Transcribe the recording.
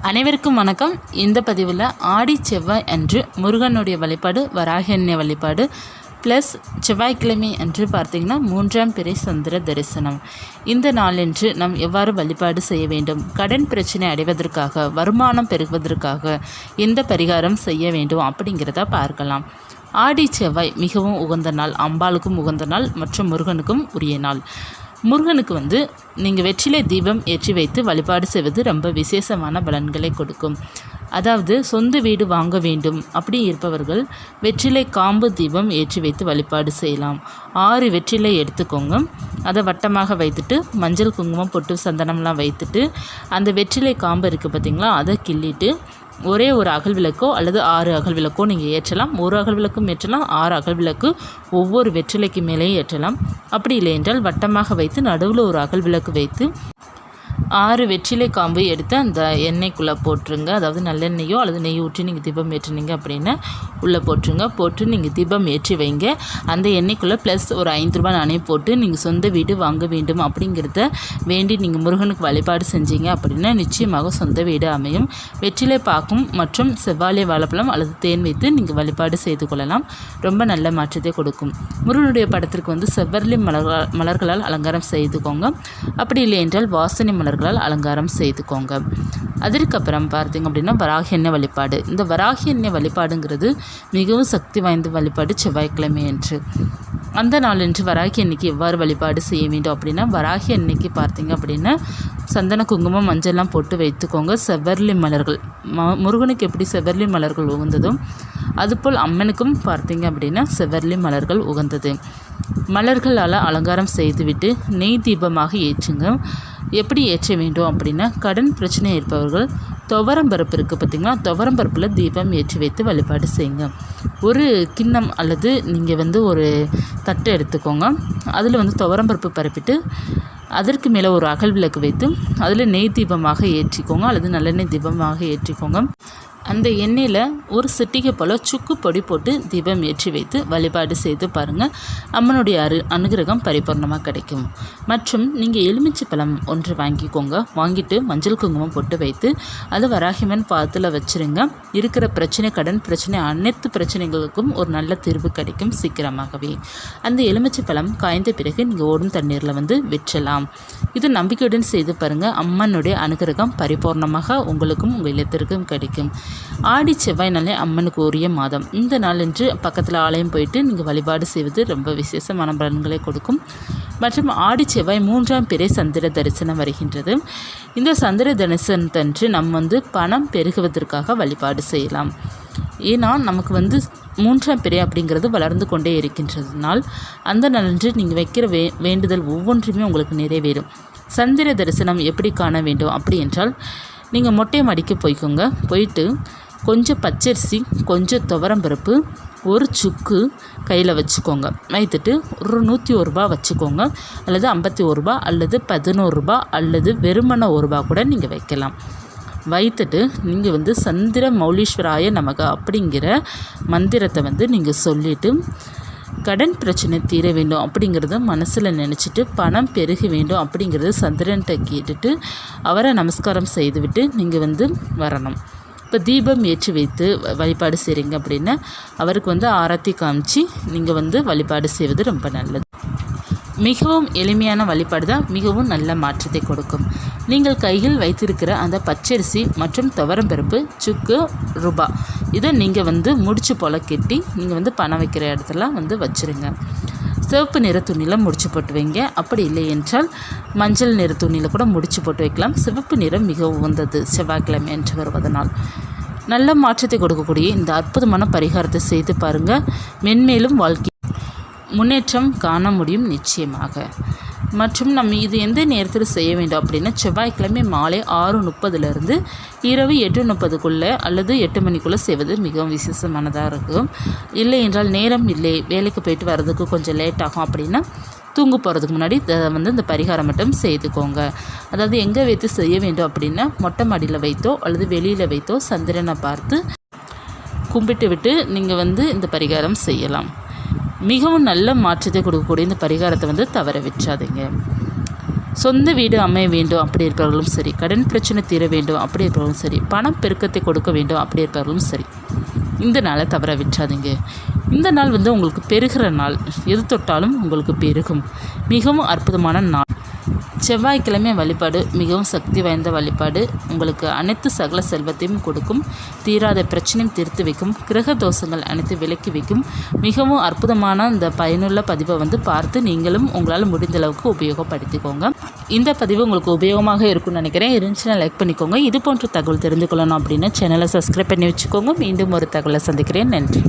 அனைவருக்கும் வணக்கம். இந்த பதிவில் ஆடி செவ்வாய் அன்று முருகனுடைய வழிபாடு, வராகி அன்னை வழிபாடு ப்ளஸ் செவ்வாய்க்கிழமை அன்று பார்த்திங்கன்னா 3ஆம் பிறை சந்திர தரிசனம். இந்த நாளன்று நாம் எவ்வாறு வழிபாடு செய்ய வேண்டும், கடன் பிரச்சனை அடைவதற்காக, வருமானம் பெருகுவதற்காக எந்த பரிகாரம் செய்ய வேண்டும் அப்படிங்கிறத பார்க்கலாம். ஆடி செவ்வாய் மிகவும் உகந்த நாள், அம்பாளுக்கும் உகந்த நாள் மற்றும் முருகனுக்கும் உரிய நாள். முருகனுக்கு நீங்கள் வெற்றிலை தீபம் ஏற்றி வைத்து வழிபாடு செய்வது ரொம்ப விசேஷமான பலன்களை கொடுக்கும். அதாவது சொந்த வீடு வாங்க வேண்டும் அப்படி இருப்பவர்கள் வெற்றிலை காம்பு தீபம் ஏற்றி வைத்து வழிபாடு செய்யலாம். 6 வெற்றிலை எடுத்துக்கோங்க. அதை வட்டமாக வைத்துட்டு மஞ்சள் குங்குமம் பொட்டு சந்தனம்லாம் வைத்துட்டு அந்த வெற்றிலை காம்பு இருக்குது பார்த்திங்களா, அதை கிள்ளிட்டு ஒரே ஒரு அகல் விளக்கோ அல்லது 6 அகல் விளக்கோ நீங்கள் ஏற்றலாம். 1 அகல் விளக்கும் ஏற்றலாம், 6 அகல் விளக்கு ஒவ்வொரு வெற்றிலைக்கு மேலேயும் ஏற்றலாம். அப்படி இல்லை என்றால் வட்டமாக வைத்து நடுவில் ஒரு அகல் விளக்கு வைத்து 6 வெற்றிலை காம்பு எடுத்து அந்த எண்ணெய்க்குள்ளே போட்டுருங்க. அதாவது நல்லெண்ணெய்யோ அல்லது நெய் ஊற்றி நீங்கள் தீபம் ஏற்றினீங்க அப்படின்னா உள்ளே போட்டுருங்க. போட்டு நீங்கள் தீபம் ஏற்றி வைங்க. அந்த எண்ணெய்க்குள்ளே ப்ளஸ் ஒரு 5 ரூபாய் நாணயம் போட்டு நீங்கள் சொந்த வீடு வாங்க வேண்டும் அப்படிங்கிறத வேண்டி நீங்கள் முருகனுக்கு வழிபாடு செஞ்சீங்க அப்படின்னா நிச்சயமாக சொந்த வீடு அமையும். வெற்றிலை பாக்கும் மற்றும் செவ்வாழை வாழைப்பழம் அல்லது தேன் வைத்து நீங்கள் வழிபாடு செய்து கொள்ளலாம். ரொம்ப நல்ல மாற்றத்தை கொடுக்கும். முருகனுடைய படத்திற்கு செவ்வரளி மலர்களால் அலங்காரம் செய்துக்கோங்க. அப்படி இல்லை என்றால் வாசனை மலர்களால் அலங்காரம் செய்துக்கோங்க. அதற்கப்புறம் பார்த்திங்க அப்படின்னா வராகி அன்னை வழிபாடு. இந்த வராகி அன்னை வழிபாடுங்கிறது மிகவும் சக்தி வாய்ந்த வழிபாடு செவ்வாய்க்கிழமை என்று. அந்த நாளன்று வராகி அன்னைக்கு எவ்வாறு வழிபாடு செய்ய வேண்டும் அப்படின்னா, வராகி அன்னைக்கு பார்த்திங்க அப்படின்னா சந்தன குங்குமம் மஞ்சள்லாம் போட்டு வைத்துக்கோங்க. செவ்வரளி மலர்கள், முருகனுக்கு எப்படி செவ்வரளி மலர்கள் உகந்ததோ அதுபோல் அம்மனுக்கும் பார்த்திங்க அப்படின்னா செவ்வரளி மலர்கள் உகந்தது. மலர்களால் அலங்காரம் செய்துவிட்டு நெய் தீபமாக ஏற்றுங்க. எப்படி ஏற்ற வேண்டும் அப்படின்னா, கடன் பிரச்சனை இருப்பவர்கள் துவரம்பருப்பு இருக்குது பார்த்திங்களா, துவரம்பருப்பில் தீபம் ஏற்றி வைத்து வழிபாடு செய்யுங்க. ஒரு கிண்ணம் அல்லது நீங்கள் ஒரு தட்டு எடுத்துக்கோங்க. அதில் துவரம்பருப்பு பரப்பிட்டு அதற்கு மேலே ஒரு அகல் விளக்கு வைத்து அதில் நெய் தீபமாக ஏற்றிக்கோங்க அல்லது நல்லெண்ணெய் தீபமாக ஏற்றிக்கோங்க. அந்த எண்ணெயில் ஒரு சிட்டிகை போல் சுக்கு பொடி போட்டு தீபம் ஏற்றி வைத்து வழிபாடு செய்து பாருங்கள். அம்மனுடைய அனுகிரகம் பரிபூர்ணமாக கிடைக்கும். மற்றும் நீங்கள் எலுமிச்சை பழம் ஒன்று வாங்கிக்கோங்க. வாங்கிட்டு மஞ்சள் குங்குமம் போட்டு வைத்து அது வராகிமன் பாதத்தில் வச்சுருங்க. இருக்கிற பிரச்சனை, கடன் பிரச்சனை, அனைத்து பிரச்சனைகளுக்கும் ஒரு நல்ல தீர்வு கிடைக்கும் சீக்கிரமாகவே. அந்த எலுமிச்சை பழம் காய்ந்த பிறகு நீங்கள் ஓடும் தண்ணீரில் விற்றலாம். இது நம்பிக்கையுடன் செய்து பாருங்கள். அம்மனுடைய அனுகிரகம் பரிபூர்ணமாக உங்களுக்கும் உங்கள் இல்லத்திற்கும் கிடைக்கும். ஆடி செவ்வாய் நாளே அம்மனுக்கு உரிய மாதம். இந்த நாளன்று பக்கத்தில் ஆலயம் போயிட்டு நீங்கள் வழிபாடு செய்வது ரொம்ப விசேஷமான பலன்களை கொடுக்கும். மற்றும் ஆடி செவ்வாய் 3ஆம் பிறை சந்திர தரிசனம் வருகின்றது. இந்த சந்திர தரிசனத்தன்று நம்ம பணம் பெருகுவதற்காக வழிபாடு செய்யலாம். ஏன்னா நமக்கு 3ஆம் பிறை அப்படிங்கிறது வளர்ந்து கொண்டே இருக்கின்றதுனால் அந்த நாளன்று நீங்கள் வைக்கிற வேண்டுதல் ஒவ்வொன்றுமே உங்களுக்கு நிறைவேறும். சந்திர தரிசனம் எப்படி காண வேண்டும் அப்படி என்றால், நீங்கள் மொட்டை மாடிக்கு போயிட்டு கொஞ்சம் பச்சரிசி, கொஞ்சம் துவரம்பருப்பு, ஒரு சுக்கு கையில் வச்சுக்கோங்க. வைத்துட்டு ஒரு 101 ரூபா வச்சுக்கோங்க. அல்லது 51 ரூபா அல்லது 11 ரூபா அல்லது வெறுமன 1 ரூபா கூட நீங்கள் வைக்கலாம். வைத்துட்டு நீங்கள் சந்திர மௌலீஸ்வராய நமக அப்படிங்கிற மந்திரத்தை நீங்கள் சொல்லிவிட்டு கடன் பிரச்சனை தீர வேண்டும் அப்படிங்கிறத மனசில் நினச்சிட்டு பணம் பெருக வேண்டும் அப்படிங்கிறத சந்திரன்கிட்ட கேட்டுட்டு அவரை நமஸ்காரம் செய்துவிட்டு நீங்கள் வரணும். இப்போ தீபம் ஏற்றி வைத்து வழிபாடு செய்கிறீங்க அப்படின்னா அவருக்கு ஆரத்தி காமிச்சு நீங்கள் வழிபாடு செய்வது ரொம்ப நல்லது. மிகவும் எளிமையான வழிபாடு தான் மிகவும் நல்ல மாற்றத்தை கொடுக்கும். நீங்கள் கையில் வைத்திருக்கிற அந்த பச்சரிசி மற்றும் துவரம்பருப்பு, சுக்கு, ரூபா இதை நீங்கள் முடிச்சு போல் கெட்டி நீங்கள் பணம் வைக்கிற இடத்துல வச்சுருங்க. சிவப்பு நிற துணியில் முடிச்சு போட்டு வைங்க. அப்படி இல்லை என்றால் மஞ்சள் நிற துணியில் கூட முடிச்சு போட்டு வைக்கலாம். சிவப்பு நிறம் மிக உகந்தது செவ்வாய்க்கிழமை என்று வருவதனால். நல்ல மாற்றத்தை கொடுக்கக்கூடிய இந்த அற்புதமான பரிகாரத்தை செய்து பாருங்கள். மென்மேலும் வாழ்க்கை முன்னேற்றம் காண முடியும் நிச்சயமாக. மற்றும் நம்ம இது எந்த நேரத்தில் செய்ய வேண்டும் அப்படின்னா, செவ்வாய்க்கிழமை மாலை 6:30 இரவு 8:30 அல்லது 8 மணிக்குள்ளே செய்வது மிகவும் விசேஷமானதாக இருக்கும். இல்லை என்றால் நேரம் இல்லை, வேலைக்கு போயிட்டு வர்றதுக்கு கொஞ்சம் லேட் ஆகும் அப்படின்னா தூங்க போகிறதுக்கு முன்னாடி இந்த பரிகாரம் மட்டும் செய்துக்கோங்க. அதாவது எங்கே வைத்து செய்ய வேண்டும் அப்படின்னா, மொட்டை மாடியில் வைத்தோ அல்லது வெளியில் வைத்தோ சந்திரனை பார்த்து கும்பிட்டு விட்டு நீங்கள் இந்த பரிகாரம் செய்யலாம். மிகவும் நல்ல மாற்றத்தை கொடுக்கக்கூடிய இந்த பரிகாரத்தை தவற விட்டுறாதீங்க. சொந்த வீடு அமைய வேண்டும் அப்படி இருப்பவர்களும் சரி, கடன் பிரச்சனை தீர வேண்டும் அப்படி இருப்பவர்களும் சரி, பணம் பெருக்கத்தை கொடுக்க வேண்டும் அப்படி இருப்பவர்களும் சரி, இந்த நாளை தவற விட்டுறாதீங்க. இந்த நாள் உங்களுக்கு பெருகிற நாள். எது தொட்டாலும் உங்களுக்கு பெருகும். மிகவும் அற்புதமான நாள். செவ்வாய்க்கிழமை வழிபாடு மிகவும் சக்தி வாய்ந்த வழிபாடு. உங்களுக்கு அனைத்து சகல செல்வத்தையும் கொடுக்கும். தீராத பிரச்சனையும் தீர்த்து வைக்கும். கிரக தோஷங்கள் அனைத்து விலக்கி வைக்கும். மிகவும் அற்புதமான இந்த பயனுள்ள பதிவை பார்த்து நீங்களும் உங்களால் முடிந்த அளவுக்கு உபயோகப்படுத்திக்கோங்க. இந்த பதிவு உங்களுக்கு உபயோகமாக இருக்கும்னு நினைக்கிறேன். இருந்துச்சுன்னா லைக் பண்ணிக்கோங்க. இது போன்ற தகவல் தெரிந்து கொள்ளணும் அப்படின்னா சேனலை சப்ஸ்கிரைப் பண்ணி வச்சுக்கோங்க. மீண்டும் ஒரு தகவலை சந்திக்கிறேன். நன்றி.